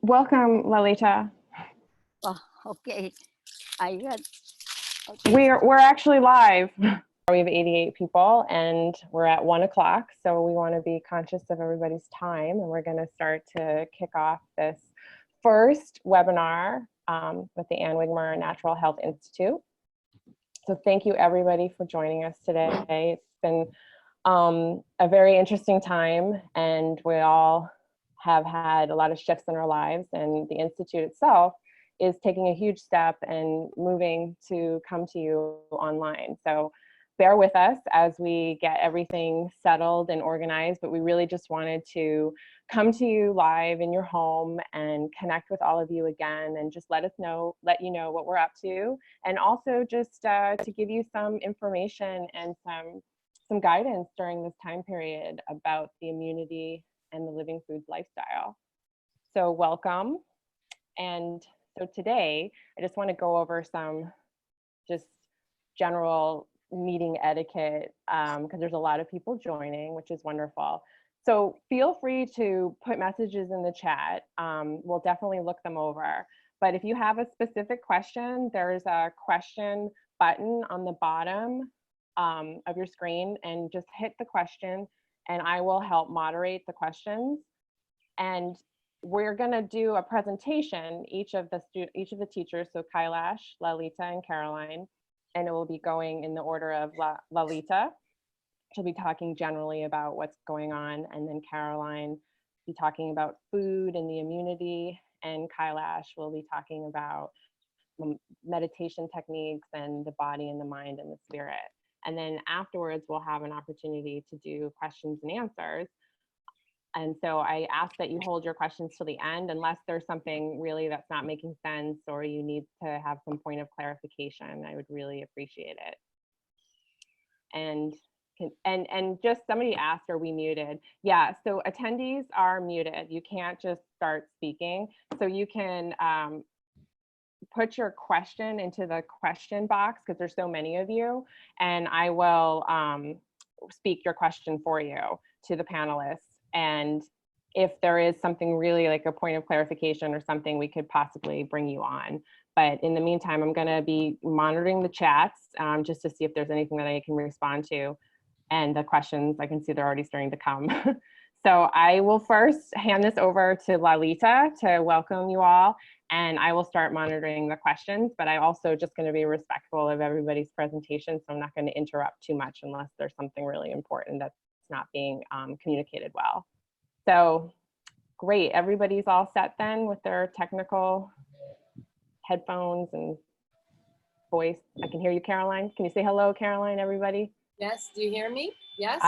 Welcome, Lalita. Oh, okay. I got. Okay. We're actually live. We have 88 people and we're at 1 o'clock. So we want to be conscious of everybody's time. And we're going to start to kick off this first webinar with the Wigmore Natural Health Institute. So thank you everybody for joining us today. It's been a very interesting time and we all have had a lot of shifts in our lives, and the Institute itself is taking a huge step and moving to come to you online. So bear with us as we get everything settled and organized, but we really just wanted to come to you live in your home and connect with all of you again and just let you know what we're up to, and also just to give you some information and some guidance during this time period about the immunity and the living foods lifestyle. So welcome. And so today, I just want to go over some just general meeting etiquette because there's a lot of people joining, which is wonderful. So feel free to put messages in the chat. We'll definitely look them over. But if you have a specific question, there's a question button on the bottom of your screen, and just hit the question and I will help moderate the questions. And we're going to do a presentation, each of the teachers, so Kailash, Lalita, and Caroline, and it will be going in the order of Lalita. She'll be talking generally about what's going on, and then Caroline will be talking about food and the immunity, and Kailash will be talking about meditation techniques and the body and the mind and the spirit. And then afterwards, we'll have an opportunity to do questions and answers. And so I ask that you hold your questions till the end, unless there's something really that's not making sense or you need to have some point of clarification. I would really appreciate it. And just somebody asked, are we muted? Yeah, so attendees are muted. You can't just start speaking. So you can put your question into the question box because there's so many of you, and I will speak your question for you to the panelists. And if there is something really like a point of clarification or something, we could possibly bring you on. But in the meantime, I'm going to be monitoring the chats just to see if there's anything that I can respond to. And the questions, I can see they're already starting to come. So I will first hand this over to Lalita to welcome you all, and I will start monitoring the questions, but I'm also just going to be respectful of everybody's presentation, so I'm not going to interrupt too much unless there's something really important that's not being communicated well. So great, everybody's all set then with their technical headphones and voice. I can hear you, Caroline. Can you say hello, Caroline, everybody? Yes, do you hear me? Yes.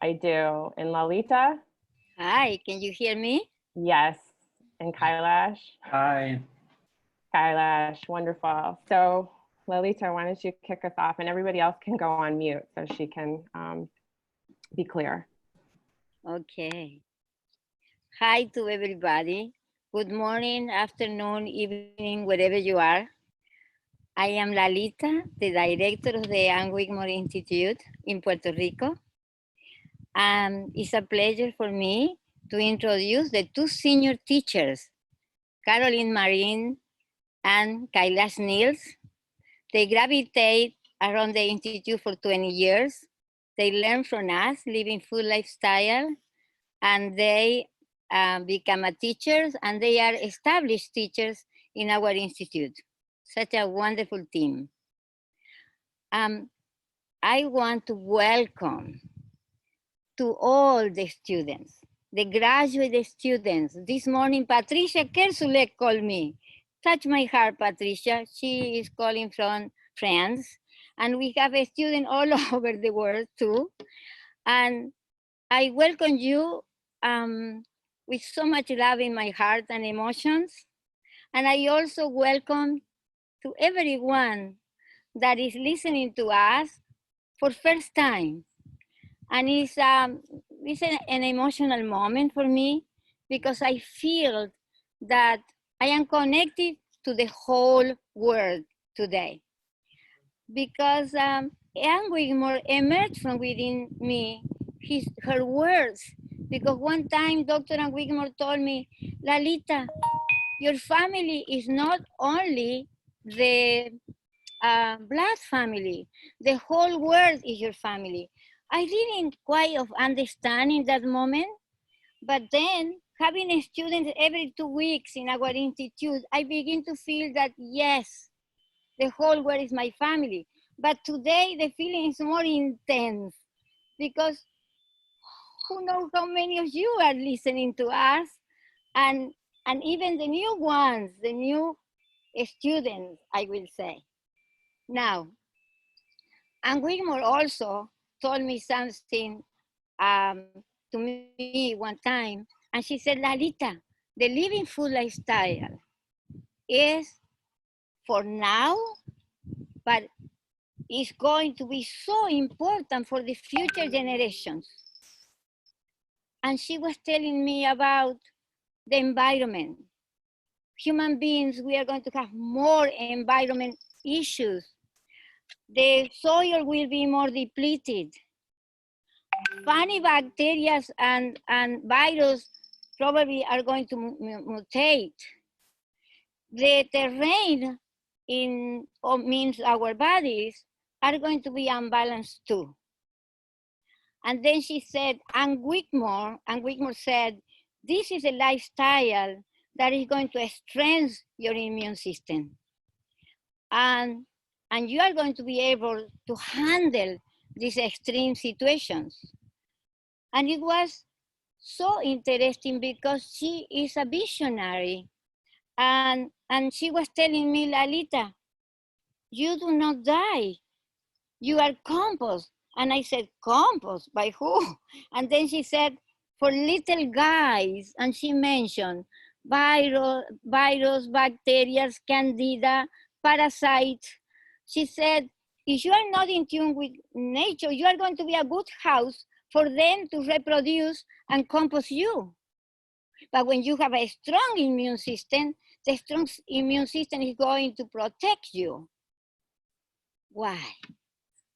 I do. And Lalita? Hi, can you hear me? Yes. And Kailash? Hi. Kailash, wonderful. So Lalita, why don't you kick us off, and everybody else can go on mute so she can be clear. Okay. Hi to everybody. Good morning, afternoon, evening, wherever you are. I am Lalita, the director of the Wigmore Institute in Puerto Rico. It's a pleasure for me to introduce the two senior teachers, Caroline Marin and Kailash Niels. They gravitate around the Institute for 20 years. They learn from us, living food lifestyle, and they become a teachers, and they are established teachers in our institute. Such a wonderful team. I want to welcome to all the students, the graduate students. This morning, Patricia Kersulek called me. Touch my heart, Patricia. She is calling from France. And we have a student all over the world too. And I welcome you with so much love in my heart and emotions. And I also welcome to everyone that is listening to us for first time. And it's an emotional moment for me because I feel that I am connected to the whole world today. Because Anne Wigmore emerged from within me, her words. Because one time Dr. Anne Wigmore told me, Lalita, your family is not only the blood family. The whole world is your family. I didn't quite understand in that moment, but then having a student every 2 weeks in our institute, I begin to feel that yes, the whole world is my family. But today the feeling is more intense because who knows how many of you are listening to us, and even the new ones, the new students, I will say. Now, and Wigmore also told me something um, to me one time, and she said, Lalita, the living full lifestyle is for now, but it's going to be so important for the future generations. And she was telling me about the environment. Human beings, we are going to have more environment issues. The soil will be more depleted. Funny bacteria and virus probably are going to mutate. The terrain means our bodies are going to be unbalanced too. And then she said, and Wigmore said, this is a lifestyle that is going to strengthen your immune system. And you are going to be able to handle these extreme situations. And it was so interesting because she is a visionary. And she was telling me, Lalita, you do not die. You are compost. And I said, compost? By who? And then she said, for little guys. And she mentioned virus, bacteria, candida, parasites. She said, if you are not in tune with nature, you are going to be a good house for them to reproduce and compost you. But when you have a strong immune system, the strong immune system is going to protect you. Why?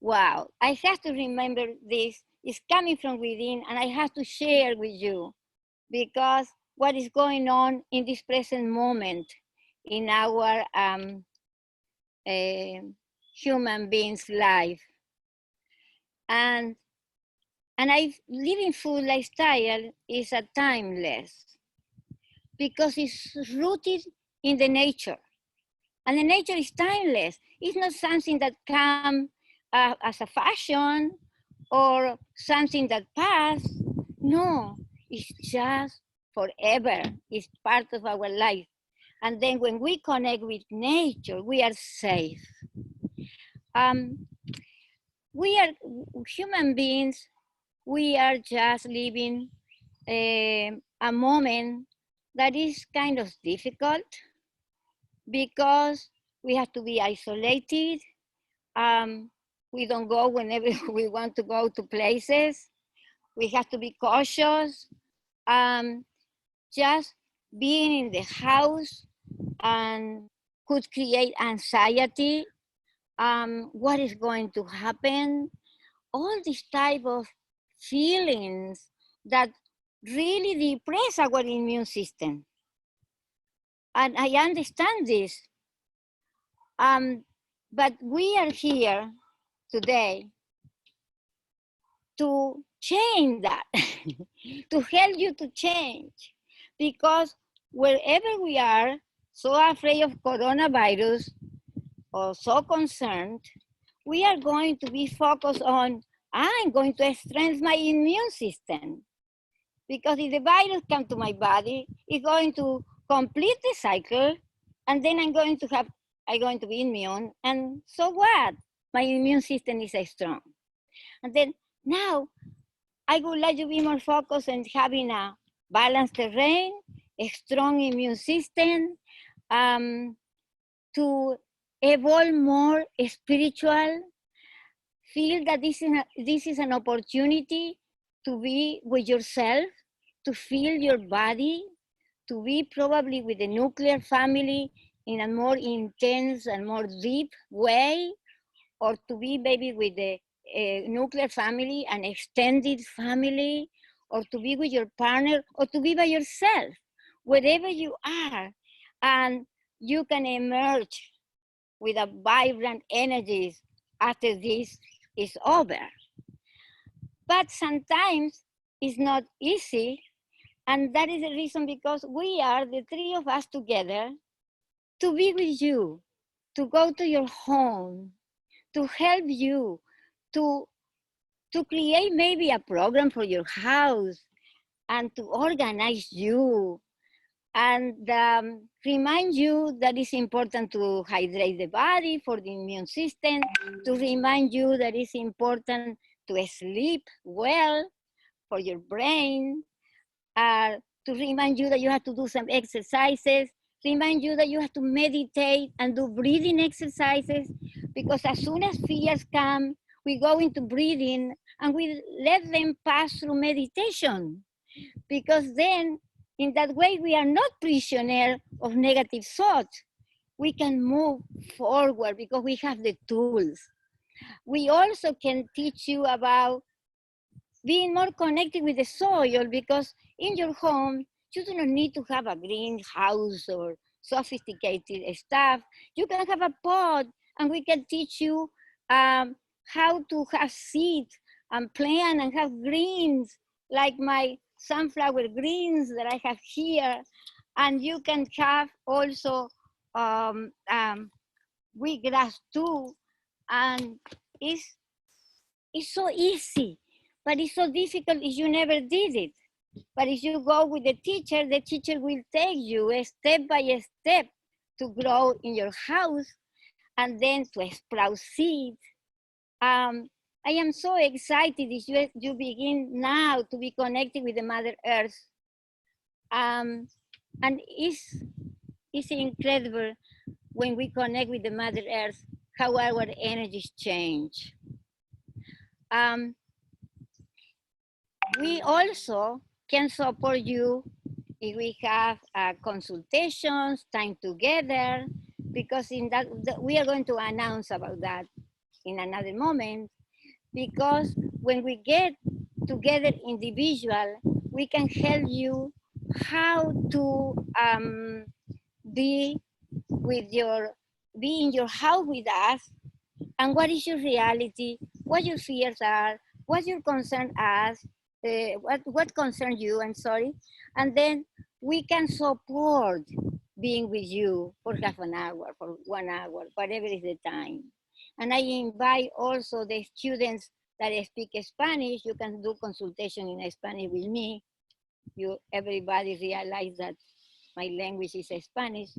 Wow, I have to remember this. It's coming from within, and I have to share with you because what is going on in this present moment in our human beings' life. And I living full lifestyle is a timeless because it's rooted in the nature. And the nature is timeless. It's not something that comes as a fashion or something that passed. No, it's just forever. It's part of our life. And then when we connect with nature, we are safe. We are human beings. We are just living a moment that is kind of difficult because we have to be isolated. We don't go whenever we want to go to places. We have to be cautious. Just being in the house could create anxiety. What is going to happen? All these type of feelings that really depress our immune system. And I understand this. But we are here today to change that, to help you to change. Because wherever we are, so afraid of coronavirus or so concerned, we are going to be focused on, I'm going to strengthen my immune system. Because if the virus comes to my body, it's going to complete the cycle, and then I'm going to be immune, and so what? My immune system is strong. And then now, I would like to be more focused on having a balanced terrain, a strong immune system, to evolve more spiritual, feel that this is an opportunity to be with yourself, to feel your body, to be probably with the nuclear family in a more intense and more deep way, or to be maybe with the nuclear family, an extended family, or to be with your partner, or to be by yourself. Wherever you are, and you can emerge with a vibrant energies after this is over. But sometimes it's not easy, and that is the reason because we are the three of us together to be with you, to go to your home, to help you, to create maybe a program for your house and to organize you and remind you that it's important to hydrate the body for the immune system, to remind you that it's important to sleep well for your brain, to remind you that you have to do some exercises, remind you that you have to meditate and do breathing exercises, because as soon as fears come, we go into breathing and we let them pass through meditation, because then in that way we are not prisoner of negative thoughts. We can move forward because we have the tools. We also can teach you about being more connected with the soil, because in your home, you do not need to have a greenhouse or sophisticated stuff. You can have a pot, and we can teach you how to have seeds and plant and have greens, like my sunflower greens that I have here. And you can have also wheatgrass too. And it's so easy, but it's so difficult if you never did it. But if you go with the teacher will take you step by step to grow in your house and then to sprout seeds. I am so excited if you begin now to be connected with the Mother Earth. And it's incredible when we connect with the Mother Earth, how our energies change. We also can support you if we have consultations, time together, because in that we are going to announce about that in another moment. Because when we get together individual, we can help you how to be in your house with us, and what is your reality, what your fears are, what your concern are, what concerns you, I'm sorry. And then we can support being with you for half an hour, for 1 hour, whatever is the time. And I invite also the students that speak Spanish. You can do consultation in Spanish with me. Everybody realize that my language is Spanish.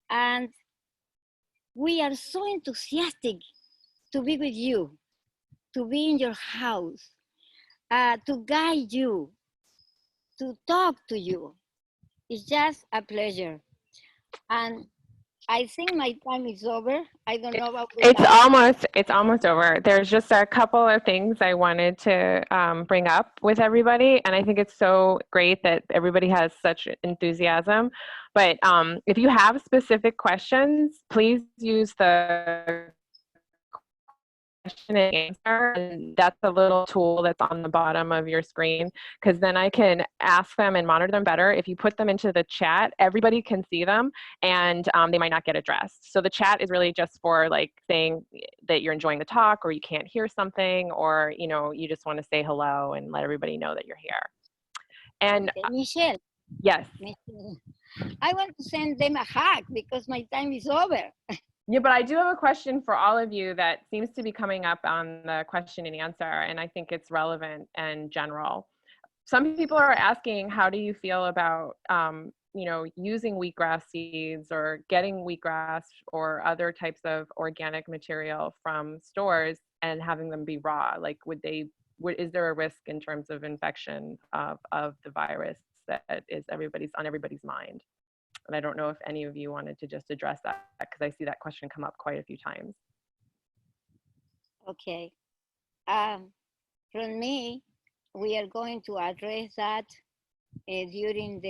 And we are so enthusiastic to be with you, to be in your house, to guide you, to talk to you. It's just a pleasure. And I think my time is over. I don't know about the It's almost over. There's just a couple of things I wanted to bring up with everybody, and I think it's so great that everybody has such enthusiasm. But if you have specific questions, please use the question and answer, and that's a little tool that's on the bottom of your screen, because then I can ask them and monitor them better. If you put them into the chat, everybody can see them, and they might not get addressed. So the chat is really just for like saying that you're enjoying the talk, or you can't hear something, or you just want to say hello and let everybody know that you're here. And okay, Michelle. Yes. Michelle, I want to send them a hug because my time is over. Yeah, but I do have a question for all of you that seems to be coming up on the question and answer, and I think it's relevant and general. Some people are asking, how do you feel about, using wheatgrass seeds or getting wheatgrass or other types of organic material from stores and having them be raw? Like, is there a risk in terms of infection of the virus that is on everybody's mind? And I don't know if any of you wanted to just address that, because I see that question come up quite a few times. Okay. From me, we are going to address that during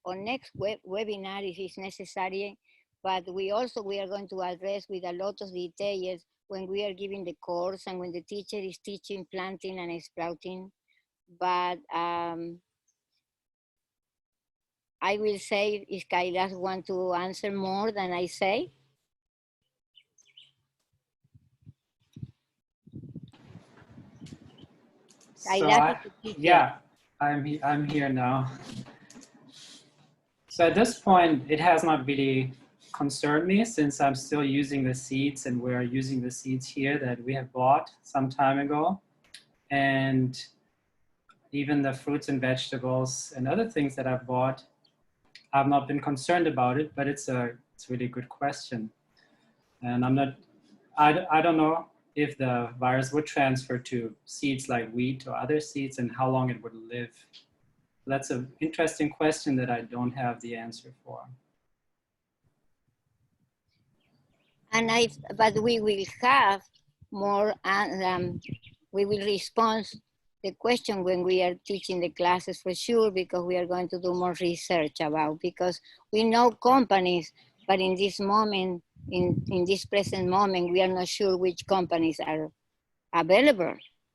our next webinar if it's necessary. But we are going to address with a lot of details when we are giving the course and when the teacher is teaching planting and sprouting. But I will say if Kailash want to answer more than I say. So Kailash is the teacher. yeah, I'm here now. So at this point, it has not really concerned me since I'm still using the seeds and we're using the seeds here that we have bought some time ago. And even the fruits and vegetables and other things that I've bought, I've not been concerned about it, but it's a really good question. And I don't know if the virus would transfer to seeds like wheat or other seeds and how long it would live. That's an interesting question that I don't have the answer for. And but we will have more, we will respond the question when we are teaching the classes for sure, because we are going to do more research about, because we know companies, but in this moment, in this present moment, we are not sure which companies are available,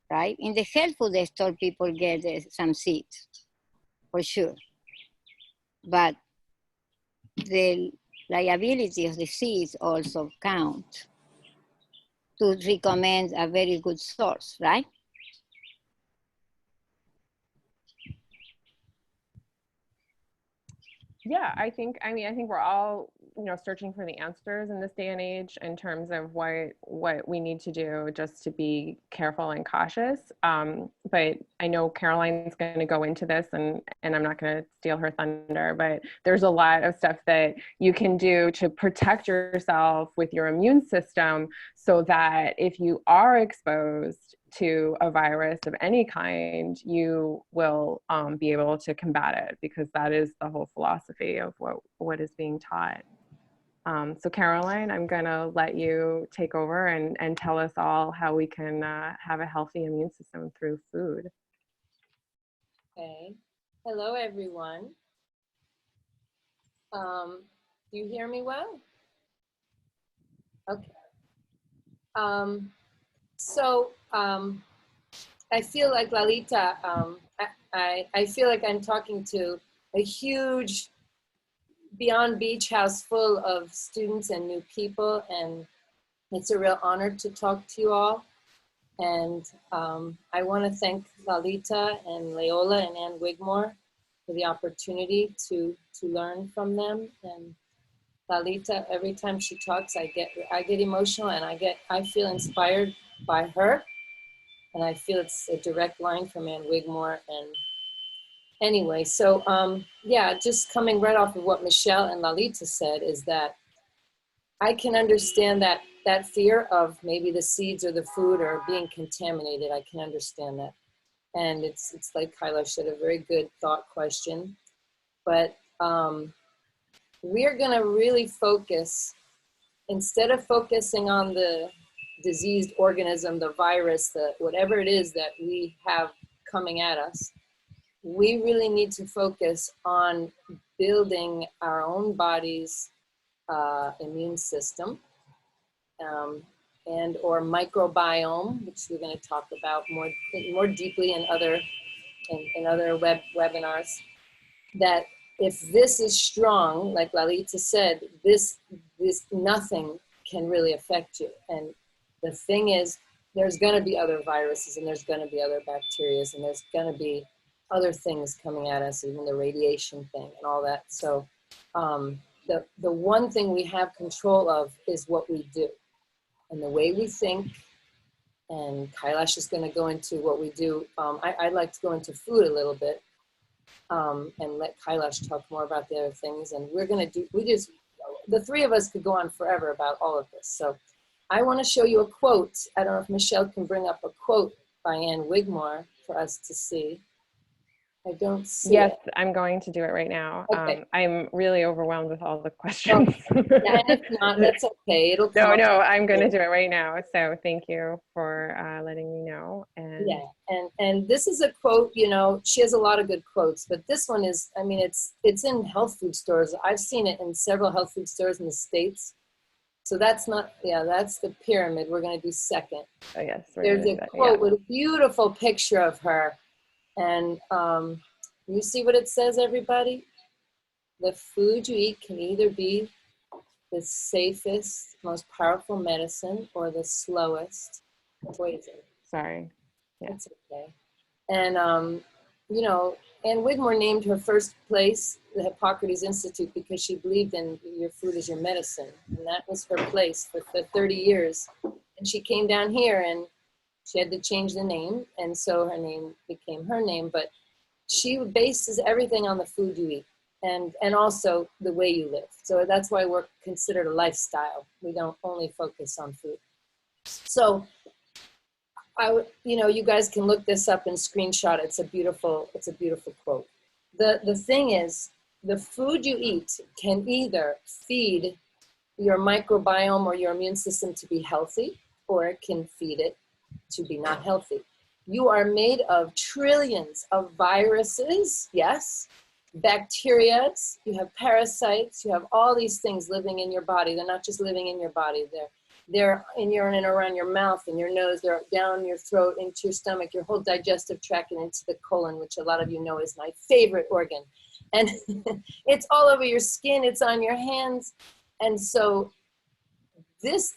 right? In the health food store, people get some seeds, for sure. But the liability of the seeds also count to recommend a very good source, right? Yeah, I think we're all, searching for the answers in this day and age in terms of what we need to do just to be careful and cautious. But I know Caroline's going to go into this, and I'm not going to steal her thunder, but there's a lot of stuff that you can do to protect yourself with your immune system so that if you are exposed to a virus of any kind, you will be able to combat it, because that is the whole philosophy of what is being taught. So Caroline, I'm gonna let you take over and tell us all how we can have a healthy immune system through food. Okay. Hello, everyone. Do you hear me well? Okay. I feel like Lalita, I feel like I'm talking to a huge Beyond Beach house full of students and new people, and it's a real honor to talk to you all. And I want to thank Lalita and Leola and Ann Wigmore for the opportunity to learn from them. And Lalita, every time she talks, I get emotional, and I feel inspired by her. And I feel it's a direct line from Ann Wigmore. And anyway, so yeah, just coming right off of what Michelle and Lalita said is that I can understand that fear of maybe the seeds or the food are being contaminated. I can understand that. And it's like Kailash said, a very good thought question. But we're gonna really focus, instead of focusing on the diseased organism, the virus, the whatever it is that we have coming at us, we really need to focus on building our own body's immune system and or microbiome, which we're going to talk about more deeply in other webinars. That if this is strong, like Lalita said, this nothing can really affect you. And the thing is, there's going to be other viruses, and there's going to be other bacteria, and there's going to be other things coming at us, even the radiation thing and all that. So the one thing we have control of is what we do and the way we think. And Kailash is going to go into what we do. I'd like to go into food a little bit and let Kailash talk more about the other things. And we're going to the three of us could go on forever about all of this. So I want to show you a quote. I don't know if Michelle can bring up a quote by Ann Wigmore for us to see. I don't see Yes, it. I'm going to do it right now. Okay. I'm really overwhelmed with all the questions. Yeah, and if not, that's okay. It'll come No, up. I'm going to do it right now. So thank you for letting me know. And Yeah, and this is a quote, she has a lot of good quotes, but this one is, I mean, it's in health food stores. I've seen it in several health food stores in the States. So that's the pyramid. We're going to do second. oh, yes, There's a quote with a beautiful picture of her. And you see what it says, everybody? the food you eat can either be the safest, most powerful medicine or the slowest poison. Sorry. Yeah. It's okay. And, you know, and Wigmore named her first place the Hippocrates Institute because she believed in your food is your medicine. And that was her place for 30 years. And she came down here and she had to change the name. And so her name became her name. But she bases everything on the food you eat and also the way you live. So that's why we're considered a lifestyle. We don't only focus on food. So you know, you guys can look this up and screenshot it. It's a beautiful quote. The thing is, the food you eat can either feed your microbiome or your immune system to be healthy, or it can feed it to be not healthy. You are made of trillions of viruses, yes, bacteria, you have parasites, you have all these things living in your body. They're not just living in your body, they're in your and around your mouth and your nose, they're down your throat, into your stomach, your whole digestive tract, and into the colon, which a lot of you know is my favorite organ. And it's all over your skin, it's on your hands. And so this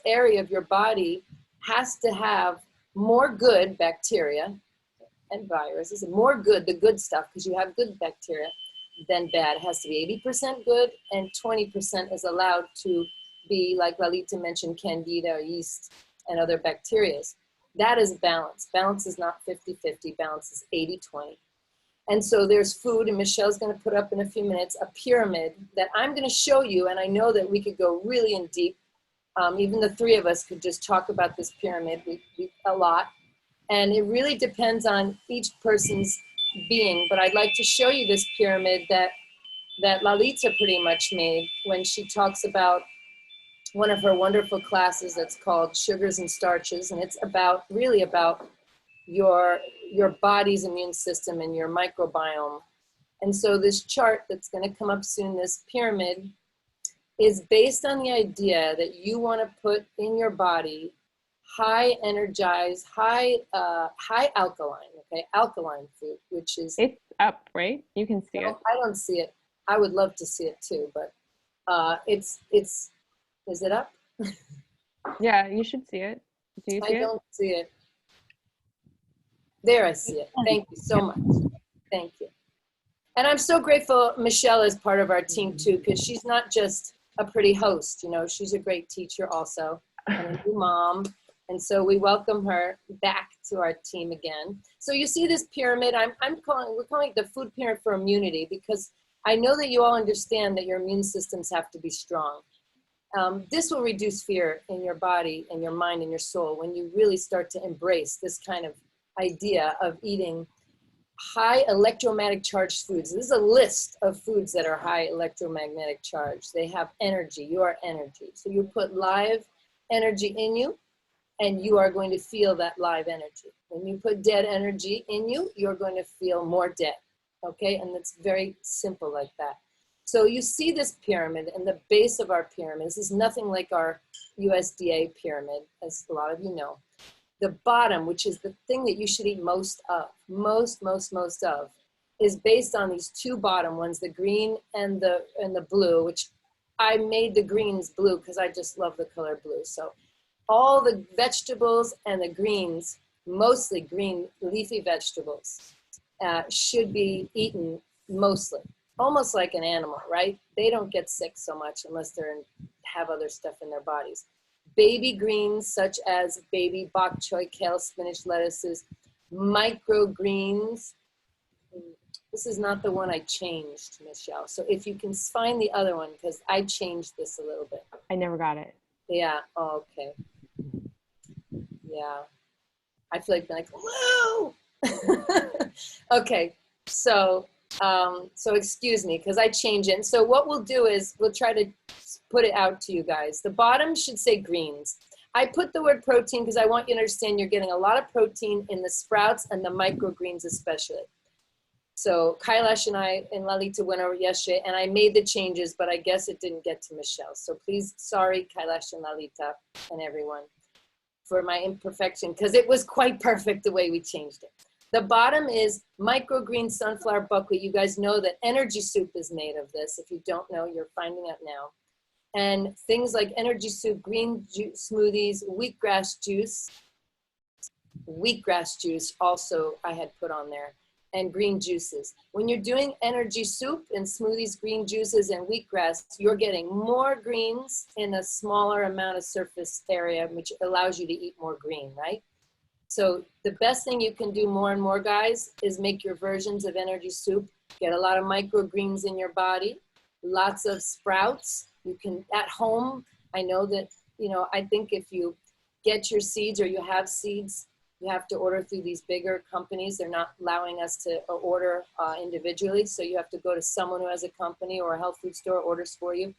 area of your body has to have more good bacteria and viruses, and more good, the good stuff, because you have good bacteria, than bad. It has to be 80% good, and 20% is allowed to be, like Lalita mentioned, candida, yeast, and other bacteria. That is balance. Balance is not 50-50, balance is 80-20. And so there's food, and Michelle's gonna put up in a few minutes a pyramid that I'm gonna show you, and I know that we could go really in deep. Even the three of us could just talk about this pyramid a lot. And it really depends on each person's being, but I'd like to show you this pyramid that Lalita pretty much made when she talks about one of her wonderful classes that's called Sugars and Starches, and it's really about your body's immune system and your microbiome. And so this chart that's going to come up soon, this pyramid, is based on the idea that you want to put in your body high energized, high alkaline, okay, alkaline food, which is... It's up, right? You can see it. I don't see it. I would love to see it too, but is it up? Yeah, you should see it. Do you see it? I don't see it. There, I see it. Thank you so much. Thank you. And I'm so grateful Michelle is part of our team too, because she's not just a pretty host, you know, she's a great teacher also, and a new mom. And so we welcome her back to our team again. So you see this pyramid, we're calling it the food pyramid for immunity, because I know that you all understand that your immune systems have to be strong. This will reduce fear in your body and your mind and your soul when you really start to embrace this kind of idea of eating high electromagnetic charged foods. This is a list of foods that are high electromagnetic charge. They have energy, your energy. So you put live energy in you, and you are going to feel that live energy. When you put dead energy in you, you're going to feel more dead, okay? And it's very simple like that. So you see this pyramid, and the base of our pyramid, this is nothing like our USDA pyramid, as a lot of you know. The bottom, which is the thing that you should eat most of, most of, is based on these two bottom ones, the green and the blue, which I made the greens blue because I just love the color blue. So all the vegetables and the greens, mostly green leafy vegetables, should be eaten mostly, almost like an animal, right? They don't get sick so much unless have other stuff in their bodies. Baby greens such as baby bok choy, kale, spinach, lettuces, microgreens. This is not the one I changed, Michelle. So if you can find the other one, because I changed this a little bit. I never got it. Yeah, oh, okay. Yeah, I feel like whoa! Okay, so excuse me, because I changed it. And so what we'll do is we'll try to put it out to you guys. The bottom should say greens. I put the word protein because I want you to understand you're getting a lot of protein in the sprouts and the microgreens especially. So Kailash and I and Lalita went over yesterday, and I made the changes, but I guess it didn't get to Michelle. So please, sorry, Kailash and Lalita and everyone for my imperfection, because it was quite perfect the way we changed it. The bottom is microgreen sunflower buckwheat. You guys know that energy soup is made of this. If you don't know, you're finding out now. And things like energy soup, green juice smoothies, wheatgrass juice also I had put on there, and green juices. When you're doing energy soup and smoothies, green juices, and wheatgrass, you're getting more greens in a smaller amount of surface area, which allows you to eat more green, right? So the best thing you can do more and more, guys, is make your versions of energy soup. Get a lot of microgreens in your body, lots of sprouts. You can, at home, I know that, you know, I think if you get your seeds or you have seeds, you have to order through these bigger companies. They're not allowing us to order individually. So you have to go to someone who has a company or a health food store orders for you.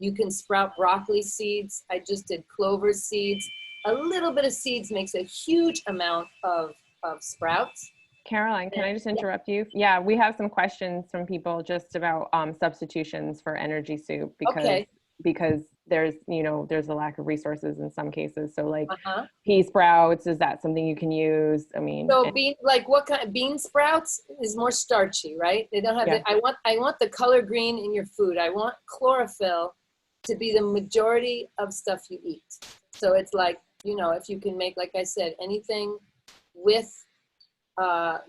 You can sprout broccoli seeds. I just did clover seeds. A little bit of seeds makes a huge amount of sprouts. Caroline, can I just interrupt you? Yeah, we have some questions from people just about substitutions for energy soup because there's, you know, there's a lack of resources in some cases. So like pea sprouts, is that something you can use? I mean, so like what kind of bean sprouts is more starchy, right? They don't have I want the color green in your food. I want chlorophyll to be the majority of stuff you eat. So it's like, you know, if you can make, like I said, anything with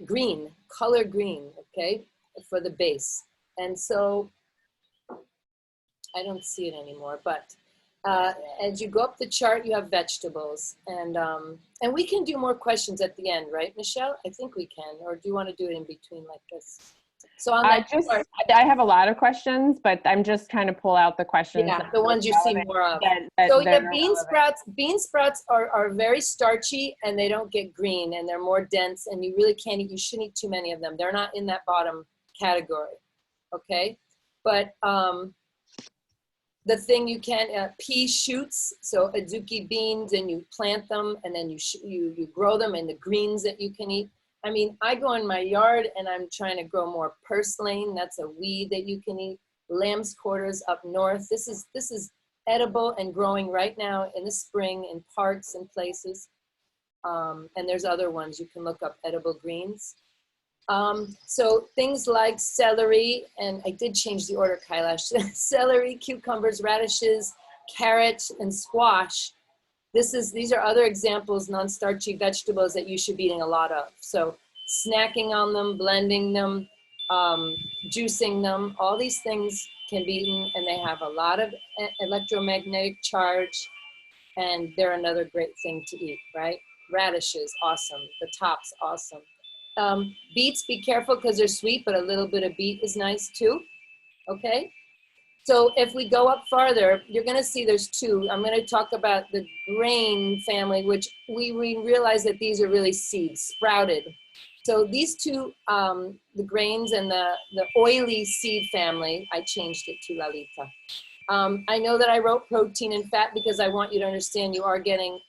green, color green, okay, for the base. And so I don't see it anymore, but as you go up the chart, you have vegetables, and we can do more questions at the end, right, Michelle? I think we can, or do you want to do it in between like this? So on that chart, I have a lot of questions, but I'm just trying to pull out the questions. Yeah, the ones you see more of. So yeah, bean sprouts are very starchy and they don't get green and they're more dense and you really can't eat, you shouldn't eat too many of them. They're not in that bottom category, okay? But the thing you can, pea shoots, so azuki beans, and you plant them and then you grow them in the greens that you can eat. I mean, I go in my yard and I'm trying to grow more purslane. That's a weed that you can eat. Lamb's quarters up north. This is edible and growing right now in the spring in parks and places. And there's other ones you can look up, edible greens. So things like celery, and I did change the order, Kailash. Celery, cucumbers, radishes, carrots, and squash. These are other examples, non-starchy vegetables that you should be eating a lot of. So snacking on them, blending them, juicing them, all these things can be eaten and they have a lot of electromagnetic charge and they're another great thing to eat, right? Radishes, awesome. The tops, awesome. Beets, be careful because they're sweet, but a little bit of beet is nice too, okay? So if we go up farther, you're going to see there's two. I'm going to talk about the grain family, which we realize that these are really seeds, sprouted. So these two, the grains and the oily seed family, I changed it to Lalita. I know that I wrote protein and fat because I want you to understand you are getting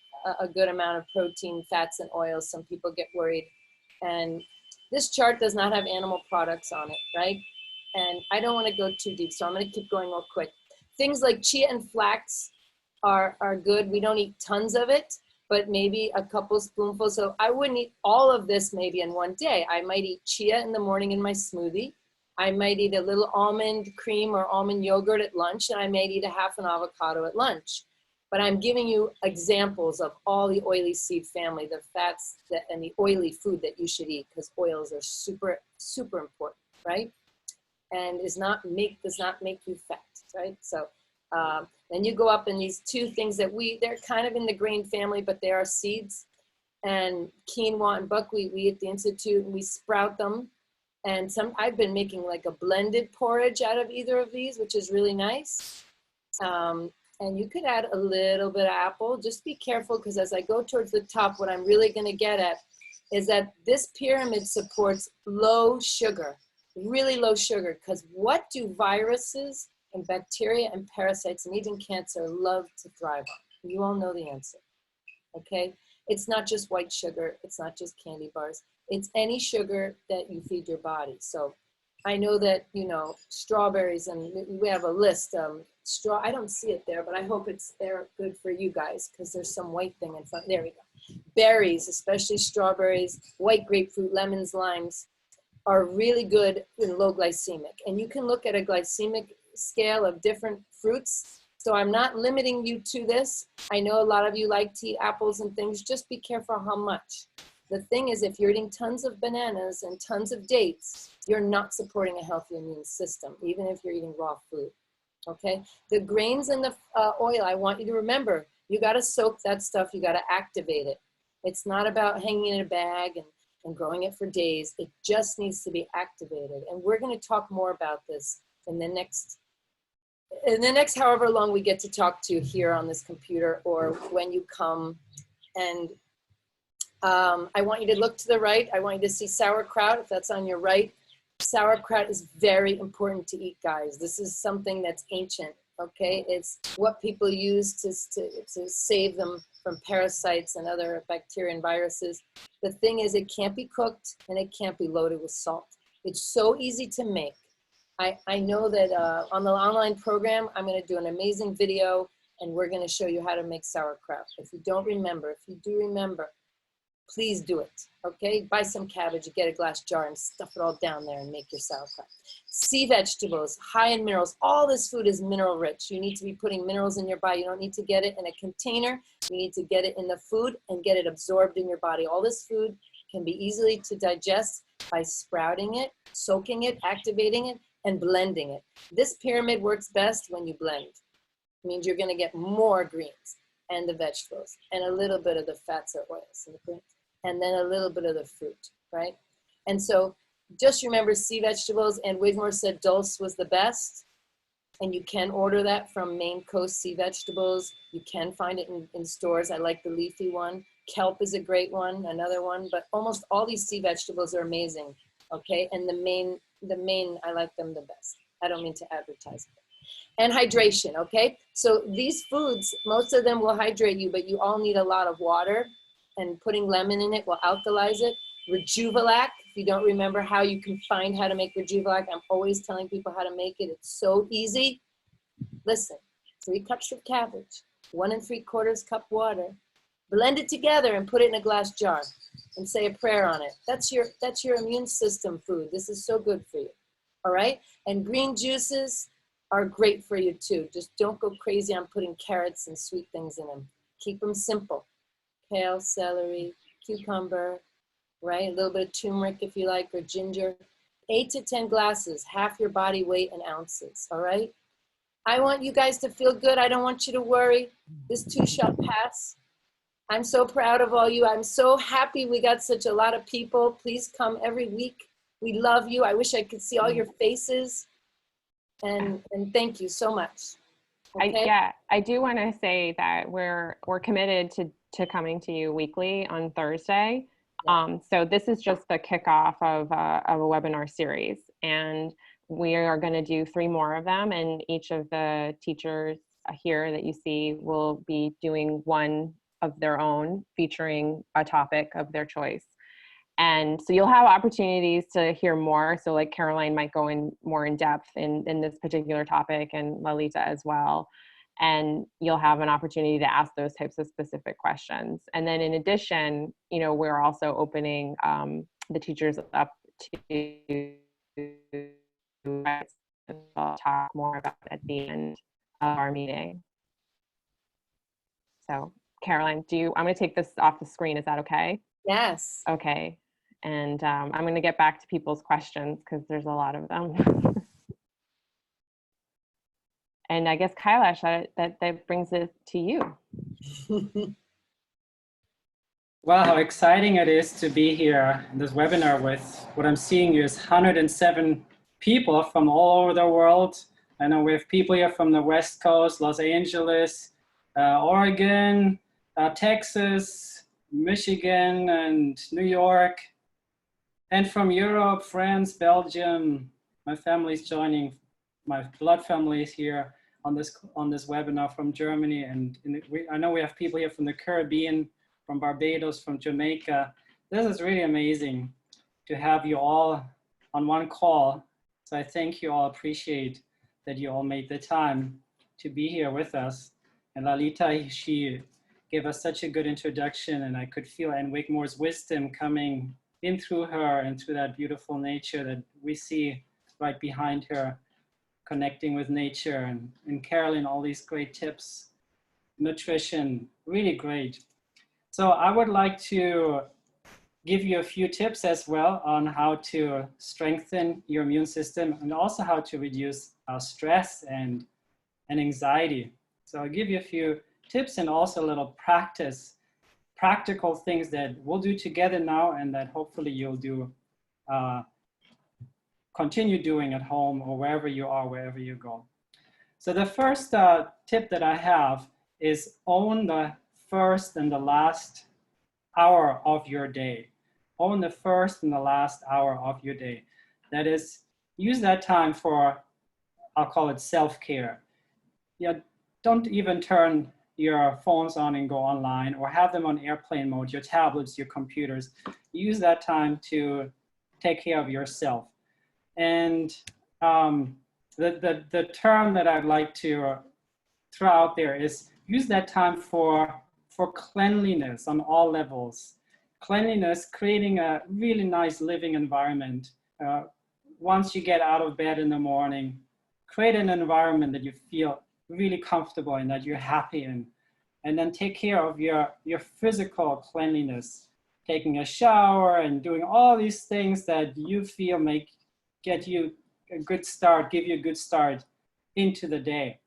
a good amount of protein, fats, and oils. Some people get worried. And this chart does not have animal products on it, right? And I don't want to go too deep, so I'm going to keep going real quick. Things like chia and flax are good. We don't eat tons of it, but maybe a couple spoonfuls. So I wouldn't eat all of this maybe in one day. I might eat chia in the morning in my smoothie. I might eat a little almond cream or almond yogurt at lunch, and I might eat a half an avocado at lunch. But I'm giving you examples of all the oily seed family, the fats and the oily food that you should eat, because oils are super, super important, right? And does not make you fat, right? So then you go up in these two things that they're kind of in the grain family, but they are seeds. And quinoa and buckwheat, we at the Institute, and we sprout them. And I've been making like a blended porridge out of either of these, which is really nice. And you could add a little bit of apple. Just be careful, because as I go towards the top, what I'm really going to get at is that this pyramid supports low sugar, really low sugar, because what do viruses and bacteria and parasites and even cancer love to thrive on? You all know the answer, okay? It's not just white sugar. It's not just candy bars. It's any sugar that you feed your body. So I know that, you know, strawberries, and we have a list. I don't see it there, but I hope it's there good for you guys, because there's some white thing in front. There we go. Berries, especially strawberries, white grapefruit, lemons, limes, are really good in low glycemic. And you can look at a glycemic scale of different fruits. So I'm not limiting you to this. I know a lot of you like to eat apples and things. Just be careful how much. The thing is, if you're eating tons of bananas and tons of dates, you're not supporting a healthy immune system, even if you're eating raw food. Okay? The grains and the oil, I want you to remember, you got to soak that stuff. You got to activate it. It's not about hanging in a bag and growing it for days. It just needs to be activated. And we're going to talk more about this in the next however long we get to talk to here on this computer, or when you come. And I want you to look to the right. I want you to see sauerkraut, if that's on your right. Sauerkraut is very important to eat, guys. This is something that's ancient, okay? It's what people use to save them from parasites and other bacteria and viruses. The thing is, it can't be cooked and it can't be loaded with salt. It's so easy to make. I know that on the online program, I'm going to do an amazing video and we're going to show you how to make sauerkraut. If you don't remember, if you do remember, please do it, okay? Buy some cabbage, get a glass jar and stuff it all down there and make your sauerkraut. Sea vegetables, high in minerals. All this food is mineral rich. You need to be putting minerals in your body. You don't need to get it in a container. You need to get it in the food and get it absorbed in your body. All this food can be easily to digest by sprouting it, soaking it, activating it, and blending it. This pyramid works best when you blend. It means you're gonna get more greens and the vegetables and a little bit of the fats or oils and then a little bit of the fruit, right? And so just remember sea vegetables, and Wigmore said dulse was the best. And you can order that from Maine Coast Sea Vegetables. You can find it in stores. I like the leafy one. Kelp is a great one, another one, but almost all these sea vegetables are amazing, okay? And the main, I like them the best. I don't mean to advertise them. And hydration, okay? So these foods, most of them will hydrate you, but you all need a lot of water, and putting lemon in it will alkalize it. Rejuvelac, if you don't remember how you can find how to make Rejuvelac, I'm always telling people how to make it. It's so easy. Listen, 3 cups of cabbage, 1 3/4 cup water, blend it together and put it in a glass jar and say a prayer on it. That's your immune system food. This is so good for you, all right? And green juices are great for you too. Just don't go crazy on putting carrots and sweet things in them. Keep them simple. Kale, celery, cucumber, right? A little bit of turmeric if you like, or ginger. 8 to 10 glasses, half your body weight in ounces, all right? I want you guys to feel good. I don't want you to worry. This too shall pass. I'm so proud of all you. I'm so happy we got such a lot of people. Please come every week. We love you. I wish I could see all your faces. And thank you so much. Okay? I do want to say that we're committed to coming to you weekly on Thursday. So this is just the kickoff of a webinar series, and we are going to do 3 more of them, and each of the teachers here that you see will be doing one of their own, featuring a topic of their choice. And so you'll have opportunities to hear more. So like Caroline might go in more in depth in this particular topic, and Lalita as well. And you'll have an opportunity to ask those types of specific questions. And then in addition, you know, we're also opening the teachers up to I'll talk more about at the end of our meeting. So Caroline, I'm going to take this off the screen. Is that okay? Yes. Okay. And I'm going to get back to people's questions because there's a lot of them. And I guess Kailash, that brings it to you. Well, how exciting it is to be here in this webinar with what I'm seeing is 107 people from all over the world. I know we have people here from the West Coast, Los Angeles, Oregon, Texas, Michigan, and New York, and from Europe, France, Belgium. My family's joining, my blood family is here on this webinar from Germany, and I know we have people here from the Caribbean, from Barbados, from Jamaica. This is really amazing to have you all on one call. So I thank you all, appreciate that you all made the time to be here with us. And Lalita, she gave us such a good introduction, and I could feel Anne Wigmore's wisdom coming in through her and through that beautiful nature that we see right behind her, connecting with nature, and Carolyn, all these great tips, nutrition, really great. So I would like to give you a few tips as well on how to strengthen your immune system and also how to reduce stress and anxiety. So I'll give you a few tips and also a little practical things that we'll do together now and that hopefully you'll do, continue doing at home or wherever you are, wherever you go. So the first tip that I have is own the first and the last hour of your day. Own the first and the last hour of your day. That is, use that time for, I'll call it self-care. Yeah, don't even turn your phones on and go online or have them on airplane mode, your tablets, your computers. Use that time to take care of yourself. And the term that I'd like to throw out there is use that time for cleanliness on all levels. Cleanliness, creating a really nice living environment. Once you get out of bed in the morning, create an environment that you feel really comfortable in, that you're happy in. And then take care of your physical cleanliness, taking a shower and doing all these things that you feel get you a good start, give you a good start into the day.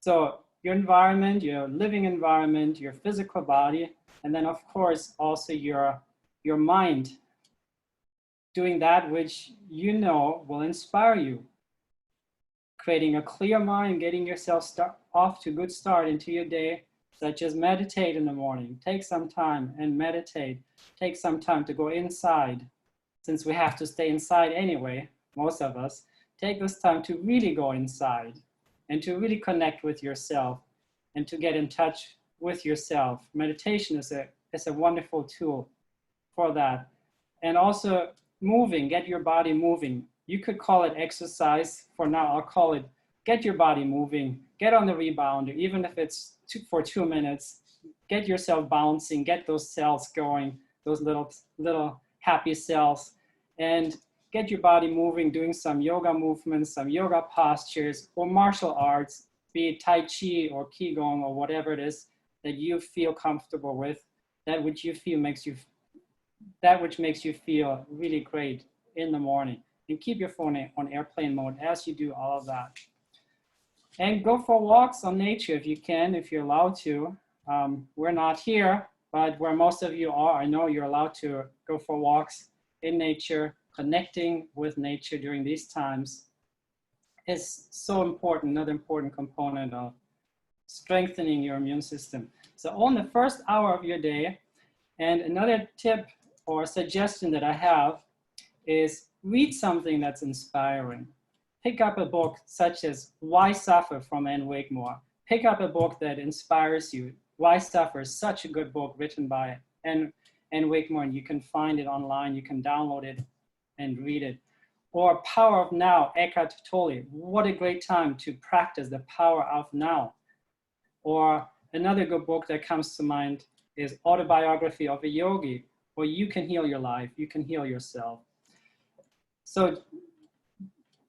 So your environment, your living environment, your physical body, and then of course also your mind, doing that which you know will inspire you. Creating a clear mind, getting yourself off to a good start into your day, such as meditate in the morning. Take some time and meditate. Take some time to go inside. Since we have to stay inside anyway, most of us, take this time to really go inside and to really connect with yourself and to get in touch with yourself. Meditation is a wonderful tool for that. And also moving, get your body moving. You could call it exercise. For now, I'll call it get your body moving, get on the rebounder, even if it's for 2 minutes, get yourself bouncing, get those cells going, those little happy cells, and get your body moving, doing some yoga movements, some yoga postures, or martial arts, be it Tai Chi or Qigong or whatever it is that you feel comfortable with, that which you feel makes you feel really great in the morning. And keep your phone on airplane mode as you do all of that. And go for walks on nature if you can, if you're allowed to. We're not here, but where most of you are, I know you're allowed to go for walks in nature. Connecting with nature during these times is so important, another important component of strengthening your immune system. So on the first hour of your day, and another tip or suggestion that I have is read something that's inspiring. Pick up a book such as Why Suffer from Anne Wigmore. Pick up a book that inspires you. Why Suffer is such a good book written by Anne Wigmore, and you can find it online, you can download it and read it. Or Power of Now, Eckhart Tolle. What a great time to practice the power of now. Or another good book that comes to mind is Autobiography of a Yogi, where you can heal your life, you can heal yourself. So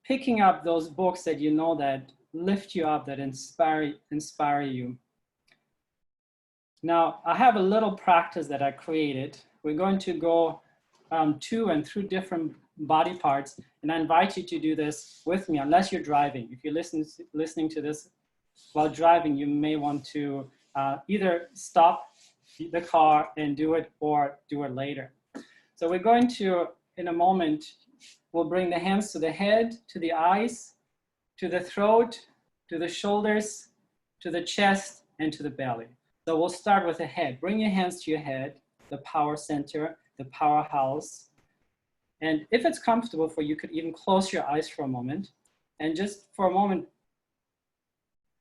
picking up those books that you know that lift you up, that inspire you. Now, I have a little practice that I created. We're going to go to and through different body parts, and I invite you to do this with me, unless you're driving. If you're listening to this while driving, you may want to either stop the car and do it or do it later. So we're going to, in a moment, we'll bring the hands to the head, to the eyes, to the throat, to the shoulders, to the chest, and to the belly. So we'll start with the head. Bring your hands to your head, the power center, the powerhouse. And if it's comfortable for you, you could even close your eyes for a moment. And just for a moment,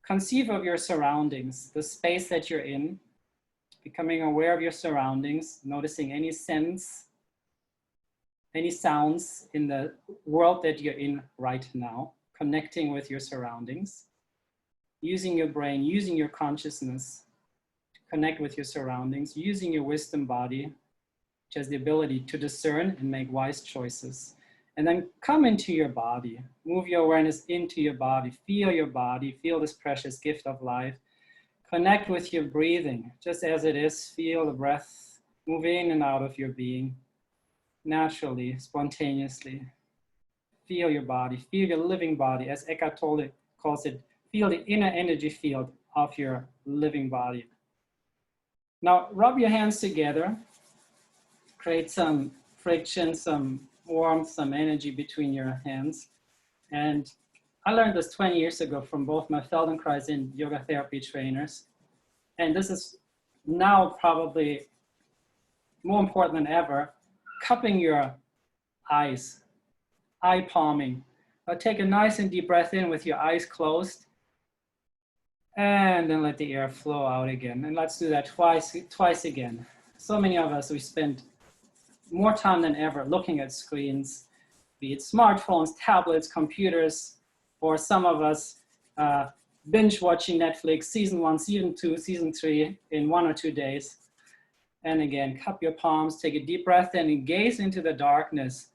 conceive of your surroundings, the space that you're in, becoming aware of your surroundings, noticing any sense, any sounds in the world that you're in right now, connecting with your surroundings, using your brain, using your consciousness to connect with your surroundings, using your wisdom body, which has the ability to discern and make wise choices. And then come into your body, move your awareness into your body, feel this precious gift of life. Connect with your breathing, just as it is. Feel the breath move in and out of your being, naturally, spontaneously. Feel your body, feel your living body, as Eckhart Tolle calls it. Feel the inner energy field of your living body. Now, rub your hands together, create some friction, some warmth, some energy between your hands. And I learned this 20 years ago from both my Feldenkrais and yoga therapy trainers. And this is now probably more important than ever, cupping your eyes, eye palming. Take a nice and deep breath in with your eyes closed. And then let the air flow out again. And let's do that twice again. So many of us, we spend more time than ever looking at screens, be it smartphones, tablets, computers, or some of us binge watching Netflix, season 1, season 2, season 3 in 1 or 2 days. And again, cup your palms, take a deep breath in and gaze into the darkness.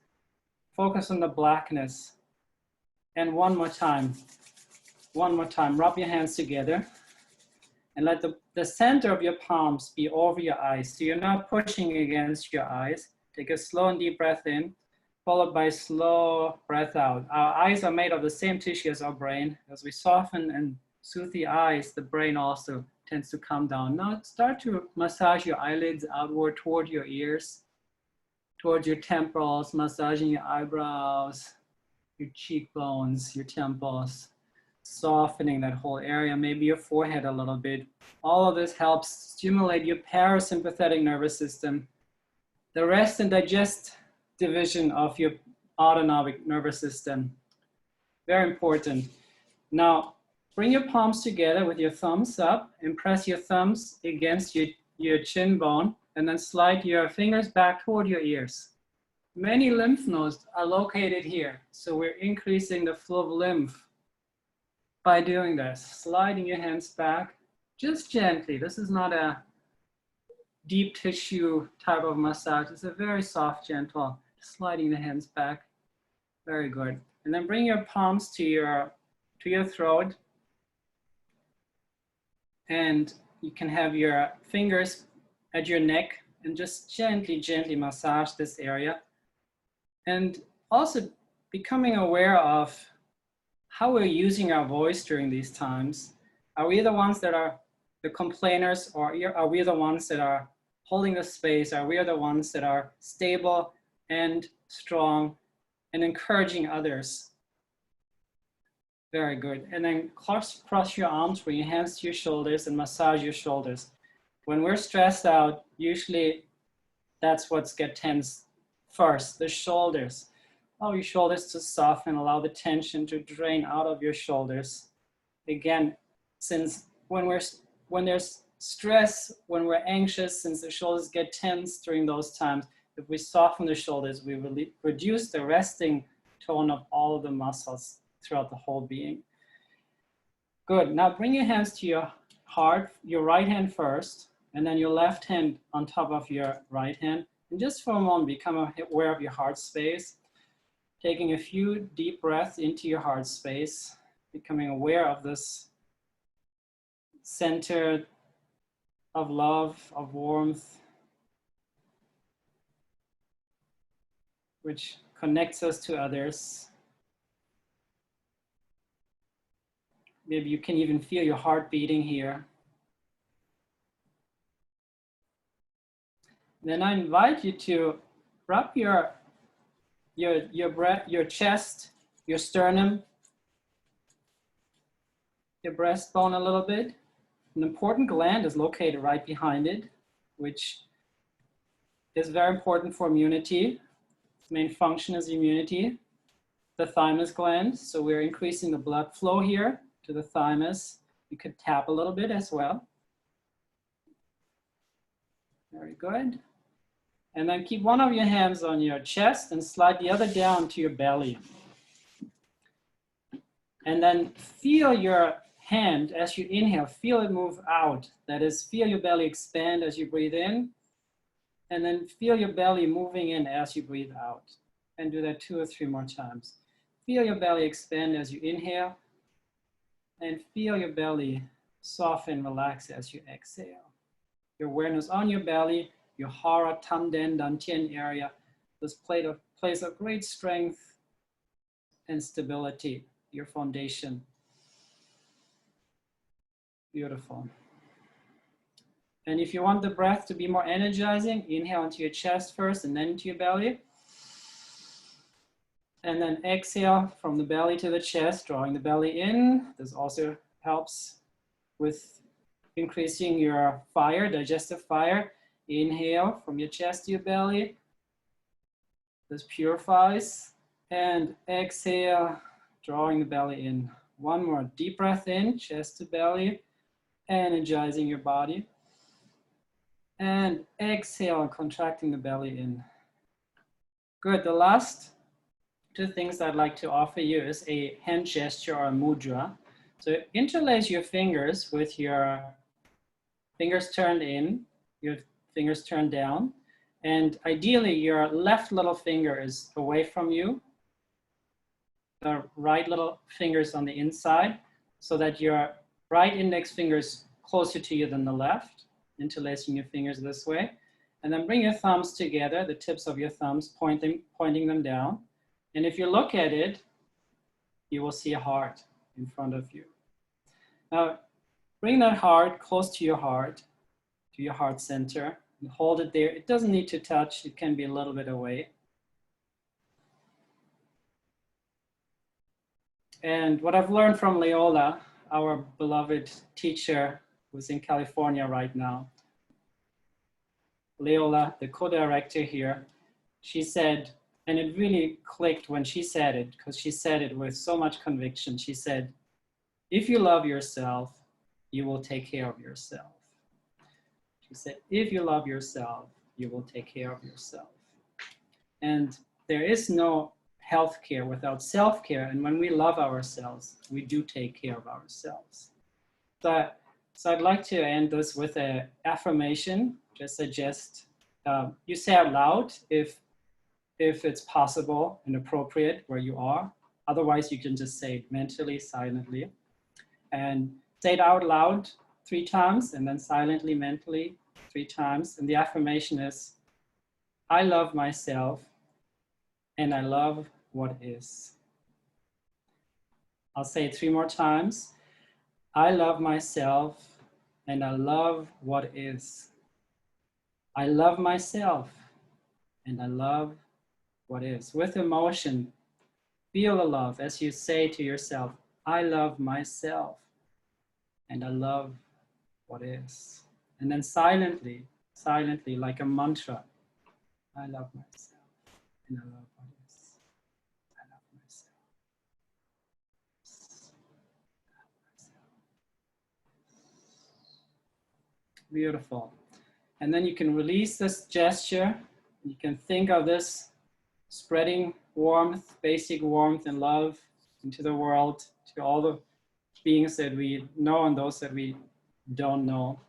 Focus on the blackness. And one more time, rub your hands together and let the center of your palms be over your eyes. So you're not pushing against your eyes. Take a slow and deep breath in, followed by slow breath out. Our eyes are made of the same tissue as our brain. As we soften and soothe the eyes, the brain also tends to come down. Now start to massage your eyelids outward toward your ears, towards your temples, massaging your eyebrows, your cheekbones, your temples, softening that whole area, maybe your forehead a little bit. All of this helps stimulate your parasympathetic nervous system, the rest and digest division of your autonomic nervous system. Very important. Now, bring your palms together with your thumbs up and press your thumbs against your chin bone, and then slide your fingers back toward your ears. Many lymph nodes are located here, so we're increasing the flow of lymph by doing this. Sliding your hands back, just gently. This is not a deep tissue type of massage. It's a very soft, gentle, sliding the hands back. Very good. And then bring your palms to your throat. And you can have your fingers at your neck and just gently, gently massage this area. And also becoming aware of how we're using our voice during these times. Are we the ones that are the complainers, or are we the ones that are holding the space? Are we the ones that are stable and strong and encouraging others? Very good. And then cross your arms, bring your hands to your shoulders and massage your shoulders. When we're stressed out, usually that's what's get tense first, the shoulders. Allow your shoulders to soften, allow the tension to drain out of your shoulders. Again, since when there's stress, when we're anxious, since the shoulders get tense during those times, if we soften the shoulders, we will reduce the resting tone of all of the muscles throughout the whole being. Good. Now bring your hands to your heart, your right hand first, and then your left hand on top of your right hand. And just for a moment, become aware of your heart space. Taking a few deep breaths into your heart space, becoming aware of this center of love, of warmth, which connects us to others. Maybe you can even feel your heart beating here. Then I invite you to wrap your chest, your sternum, your breastbone a little bit. An important gland is located right behind it, which is very important for immunity. Its main function is immunity. The thymus gland, so we're increasing the blood flow here to the thymus. You could tap a little bit as well. Very good. And then keep one of your hands on your chest and slide the other down to your belly. And then feel your hand, as you inhale, feel it move out. That is, feel your belly expand as you breathe in, and then feel your belly moving in as you breathe out. And do that 2 or 3 more times. Feel your belly expand as you inhale, and feel your belly soften, relax as you exhale. Your awareness on your belly, your hara, tanden, dantian area, this place of great strength and stability, your foundation. Beautiful. And if you want the breath to be more energizing, inhale into your chest first and then into your belly. And then exhale from the belly to the chest, drawing the belly in. This also helps with increasing your fire, digestive fire. Inhale from your chest to your belly. This purifies. And exhale, drawing the belly in. One more deep breath in, chest to belly, energizing your body. And exhale, contracting the belly in. Good, the last 2 things I'd like to offer you is a hand gesture or a mudra. So interlace your fingers with your fingers turned in, your fingers turned down, and ideally your left little finger is away from you, the right little finger is on the inside, so that your right index finger is closer to you than the left, interlacing your fingers this way. And then bring your thumbs together, the tips of your thumbs, pointing them down. And if you look at it, you will see a heart in front of you. Now, bring that heart close to your heart center, and hold it there. It doesn't need to touch. It can be a little bit away. And what I've learned from Leola, our beloved teacher who's in California right now, Leola, the co-director here, she said, and it really clicked when she said it, because she said it with so much conviction. She said, if you love yourself, you will take care of yourself. She said, if you love yourself, you will take care of yourself. And there is no healthcare without self-care. And when we love ourselves, we do take care of ourselves. So I'd like to end this with an affirmation. Just suggest you say out loud if it's possible and appropriate where you are. Otherwise, you can just say it mentally, silently. And say it out loud 3 times and then silently, mentally 3 times. And the affirmation is, I love myself and I love what is. I'll say it 3 more times. I love myself and I love what is. I love myself and I love what is. With emotion, feel the love as you say to yourself, I love myself and I love what is. And then silently, like a mantra, I love myself and I love what is. I love myself. Beautiful. And then you can release this gesture. You can think of this spreading warmth, basic warmth and love into the world, to all the beings that we know and those that we don't know.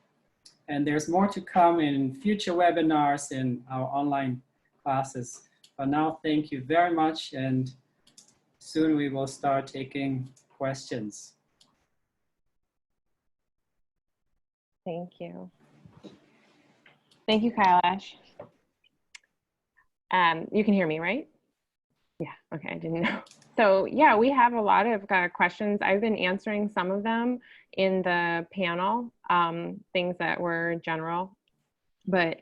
And there's more to come in future webinars and our online classes. But now, thank you very much. And soon we will start taking questions. Thank you. Thank you, Kailash. You can hear me, right? Yeah, okay, I didn't know. So yeah, we have a lot of questions. I've been answering some of them in the panel, things that were general, but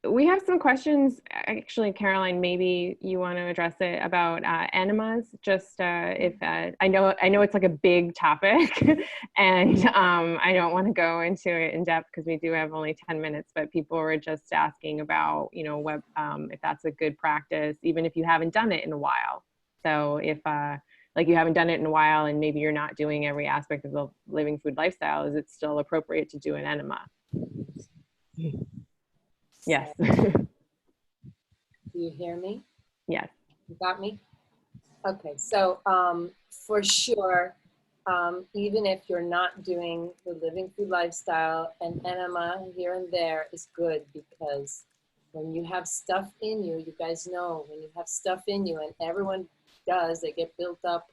we have some questions. Actually, Caroline, maybe you want to address it about enemas. Just if I know it's like a big topic, and I don't want to go into it in depth because we do have only 10 minutes. But people were just asking about, you know, if that's a good practice, even if you haven't done it in a while. So if like you haven't done it in a while, and maybe you're not doing every aspect of the living food lifestyle, is it still appropriate to do an enema? Yes. Do you hear me? Yes. You got me? Okay, so for sure, even if you're not doing the living food lifestyle, an enema here and there is good, because when you have stuff in you, you guys know, when you have stuff in you, and everyone does, they get built up,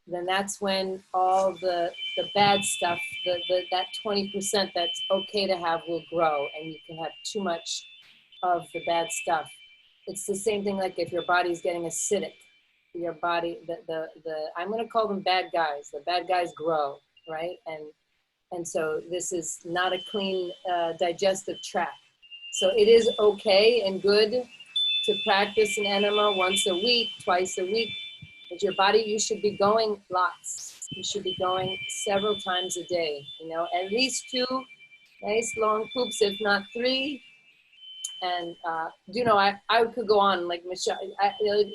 then that's when all the bad stuff, that 20% that's okay to have will grow, and you can have too much of the bad stuff. It's the same thing like if your body's getting acidic. Your body, I'm going to call them bad guys. The bad guys grow, right? And so this is not a clean digestive tract. So it is okay and good to practice an enema once a week, twice a week. But your body, you should be going lots. You should be going several times a day, you know, at least 2 nice long poops, if not 3. And you know, I could go on, like Michelle. The other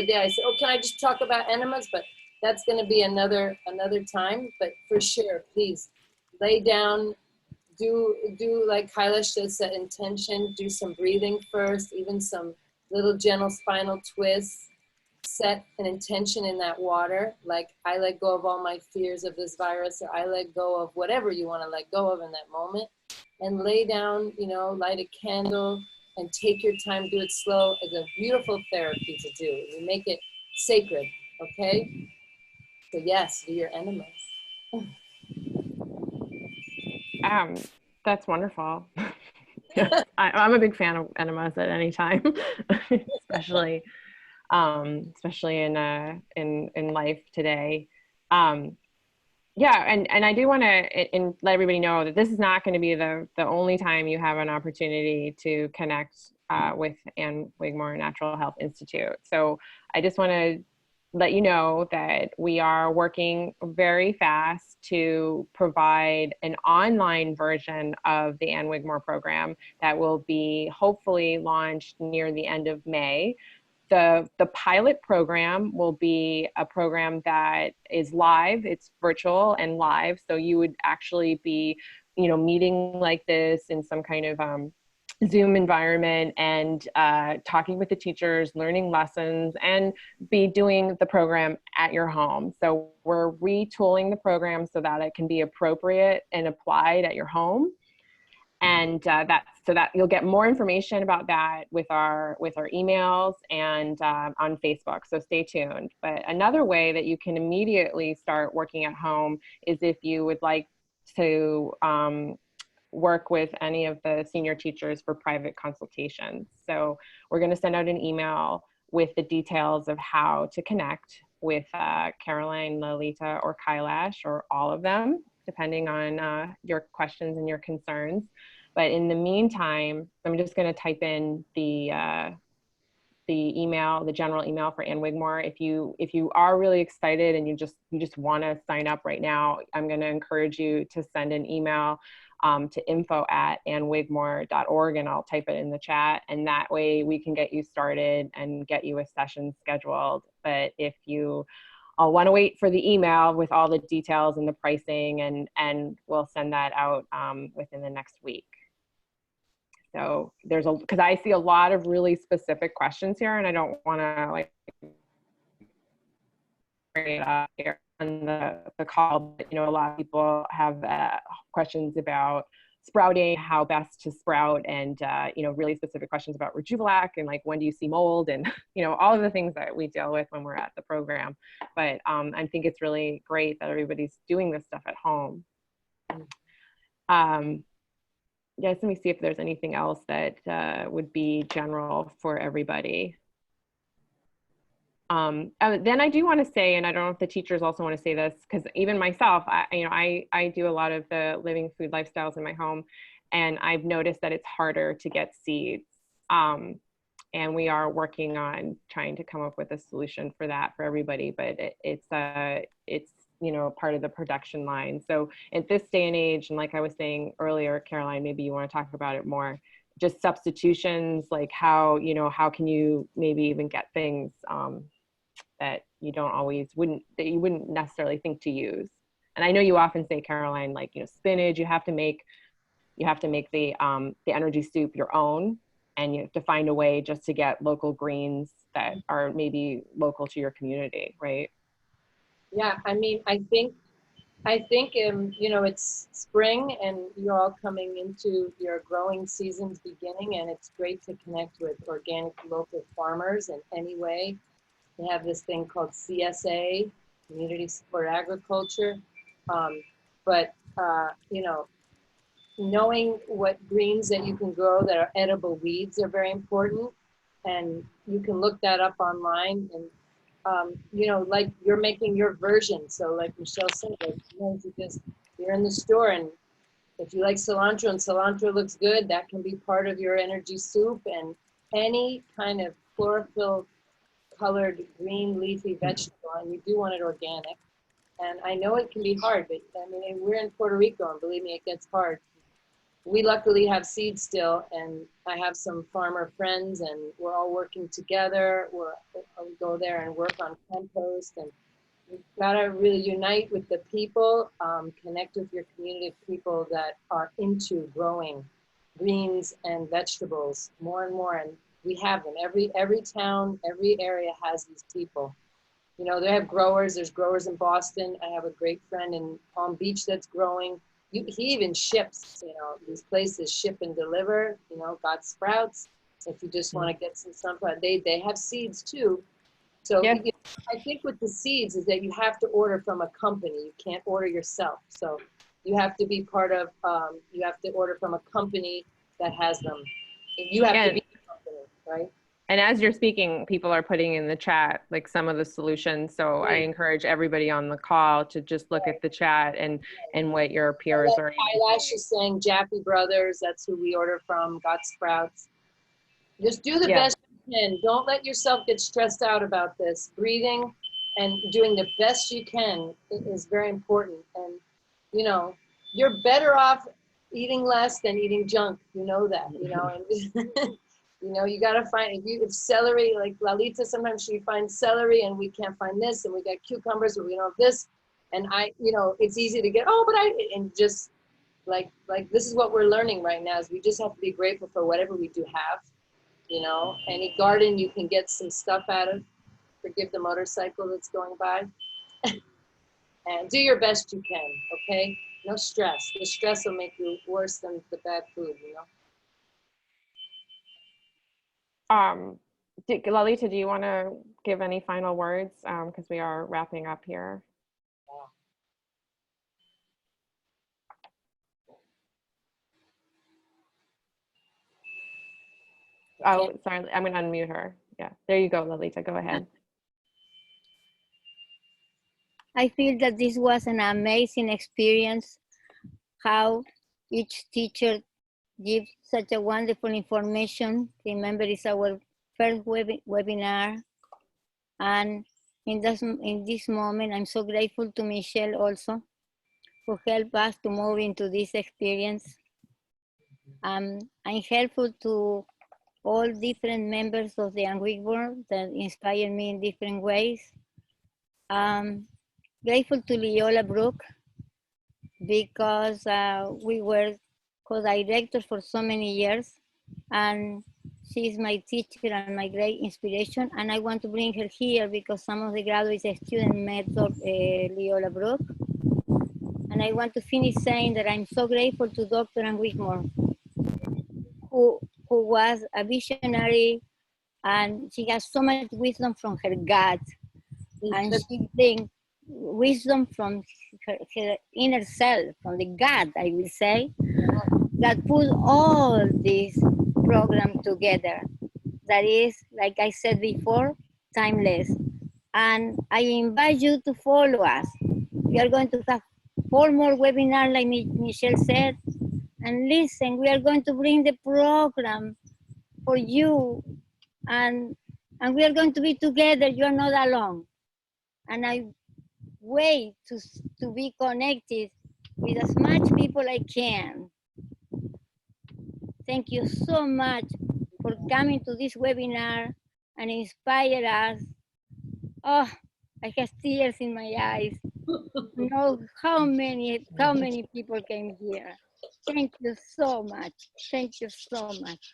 day I said, "Oh, can I just talk about enemas?" But that's going to be another time. But for sure, please lay down. Do like Kailash does, set intention. Do some breathing first, even some little gentle spinal twists. Set an intention in that water, like I let go of all my fears of this virus, or I let go of whatever you want to let go of in that moment. And lay down, you know, light a candle and take your time, do it slow. It's a beautiful therapy to do. You make it sacred, okay? So yes, do your enemas. That's wonderful. Yeah, I'm a big fan of enemas at any time, especially in life today. Yeah, and I do want to let everybody know that this is not going to be the only time you have an opportunity to connect with Ann Wigmore Natural Health Institute. So I just want to let you know that we are working very fast to provide an online version of the Ann Wigmore program that will be hopefully launched near the end of May. The pilot program will be a program that is live. It's virtual and live. So you would actually be, you know, meeting like this in some kind of Zoom environment and talking with the teachers, learning lessons, and be doing the program at your home. So we're retooling the program so that it can be appropriate and applied at your home. And so that you'll get more information about that with our emails and on Facebook. So stay tuned. But another way that you can immediately start working at home is if you would like to work with any of the senior teachers for private consultations. So we're going to send out an email with the details of how to connect with Caroline, Lalita, or Kailash, or all of them, depending on your questions and your concerns. But in the meantime, I'm just going to type in the email, the general email for Ann Wigmore. If you are really excited and you just want to sign up right now, I'm going to encourage you to send an email to info@annwigmore.org, and I'll type it in the chat, and that way we can get you started and get you a session scheduled. But if you want to wait for the email with all the details and the pricing, and we'll send that out within the next week. So because I see a lot of really specific questions here, and I don't want to like bring it up here on the call, but you know, a lot of people have questions about sprouting, how best to sprout, and you know, really specific questions about Rejuvelac and like when do you see mold, and you know, all of the things that we deal with when we're at the program. But I think it's really great that everybody's doing this stuff at home. Yes, let me see if there's anything else that would be general for everybody. Then I do want to say, and I don't know if the teachers also want to say this, because even myself, I do a lot of the living food lifestyles in my home, and I've noticed that it's harder to get seeds. And we are working on trying to come up with a solution for that for everybody, but it's you know, part of the production line. So at this day and age, and like I was saying earlier, Caroline, maybe you want to talk about it more, just substitutions, like how, you know, how can you maybe even get things that you wouldn't necessarily think to use. And I know you often say, Caroline, like, you know, spinach, you have to make the energy soup your own, and you have to find a way just to get local greens that are maybe local to your community, right? Yeah, I mean, I think I think, you know, it's spring and you're all coming into your growing season's beginning, and it's great to connect with organic local farmers in any way. They have this thing called CSA, Community Support Agriculture. But, you know, knowing what greens that you can grow that are edible weeds are very important. And you can look that up online, and you know, like you're making your version. So like Michelle said, like, you know, you're in the store, and if you like cilantro and cilantro looks good, that can be part of your energy soup. And any kind of chlorophyll colored green leafy vegetable, and you do want it organic. And I know it can be hard, but I mean, we're in Puerto Rico, and believe me, it gets hard. We luckily have seeds still, and I have some farmer friends, and we're all working together. We go there and work on compost, and you've got to really unite with the people, connect with your community of people that are into growing greens and vegetables more and more. And we have them. Every town, every area has these people. You know, they have growers. There's growers in Boston. I have a great friend in Palm Beach that's growing. He even ships, you know, these places ship and deliver, you know, got sprouts. If you just want to get some sunflower, they have seeds too. So Yeah. I think with the seeds is that you have to order from a company. You can't order yourself. So you have to be part of, you have to order from a company that has them. You have to be the company, right? And as you're speaking, people are putting in the chat like some of the solutions. So I encourage everybody on the call to just look at the chat and what your peers are. Eyelash is saying Jaffe Brothers. That's who we order from. Got sprouts. Just do the best you can. Don't let yourself get stressed out about this. Breathing and doing the best you can is very important. And you know, you're better off eating less than eating junk. You know that. You know, and you know, you got to find, if celery, like Lalita, sometimes she finds celery and we can't find this, and we got cucumbers, but we don't have this. And you know, it's easy to get, and just like this is what we're learning right now, is we just have to be grateful for whatever we do have. You know, any garden you can get some stuff out of, forgive the motorcycle that's going by. And do your best you can, okay? No stress. The stress will make you worse than the bad food, you know? Lalita, do you want to give any final words? Because we are wrapping up here. Oh, sorry, I'm going to unmute her. Yeah, there you go, Lalita, go ahead. I feel that this was an amazing experience, how each teacher gives such a wonderful information. Remember, it's our first webinar. And in this moment, I'm so grateful to Michelle also, who helped us to move into this experience. I'm helpful to all different members of the Wigmore that inspire me in different ways. Grateful to Leola Brooke, because we were co-directors for so many years, and she's my teacher and my great inspiration. And I want to bring her here because some of the graduate students met Leola Brooke. And I want to finish saying that I'm so grateful to Dr. Ann Wigmore, who was a visionary, and she has so much wisdom from her gut. And she brings wisdom from her inner self, from the gut, I will say, that put all this program together. That is, like I said before, timeless. And I invite you to follow us. We are going to have 4 more webinars, like Michelle said. And listen, we are going to bring the program for you. And we are going to be together. You are not alone. And I wait to be connected with as much people I can. Thank you so much for coming to this webinar and inspire us. Oh, I have tears in my eyes. You know how many people came here. Thank you so much. Thank you so much.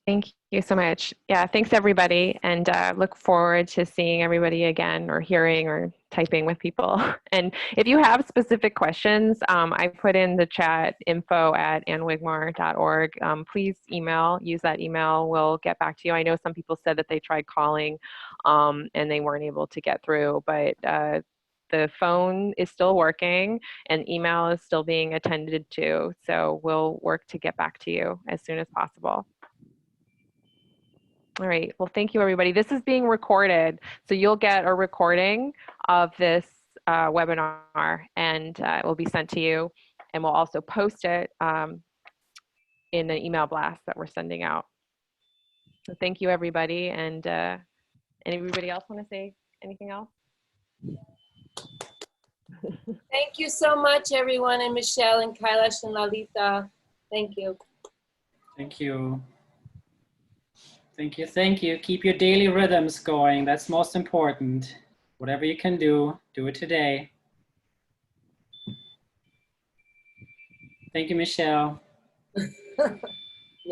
Thank you so much. Yeah, thanks everybody, and look forward to seeing everybody again, or hearing or typing with people. And if you have specific questions, I put in the chat info@annwigmore.org. Please use that email. We'll get back to you. I know some people said that they tried calling and they weren't able to get through, but the phone is still working and email is still being attended to. So we'll work to get back to you as soon as possible. All right. Well, thank you, everybody. This is being recorded, so you'll get a recording of this webinar, and it will be sent to you, and we'll also post it in an email blast that we're sending out. So thank you, everybody. And anybody else want to say anything else? Thank you so much, everyone, and Michelle and Kailash and Lalita. Thank you. Thank you. Thank you. Thank you. Keep your daily rhythms going. That's most important. Whatever you can do it today. Thank you, Michelle.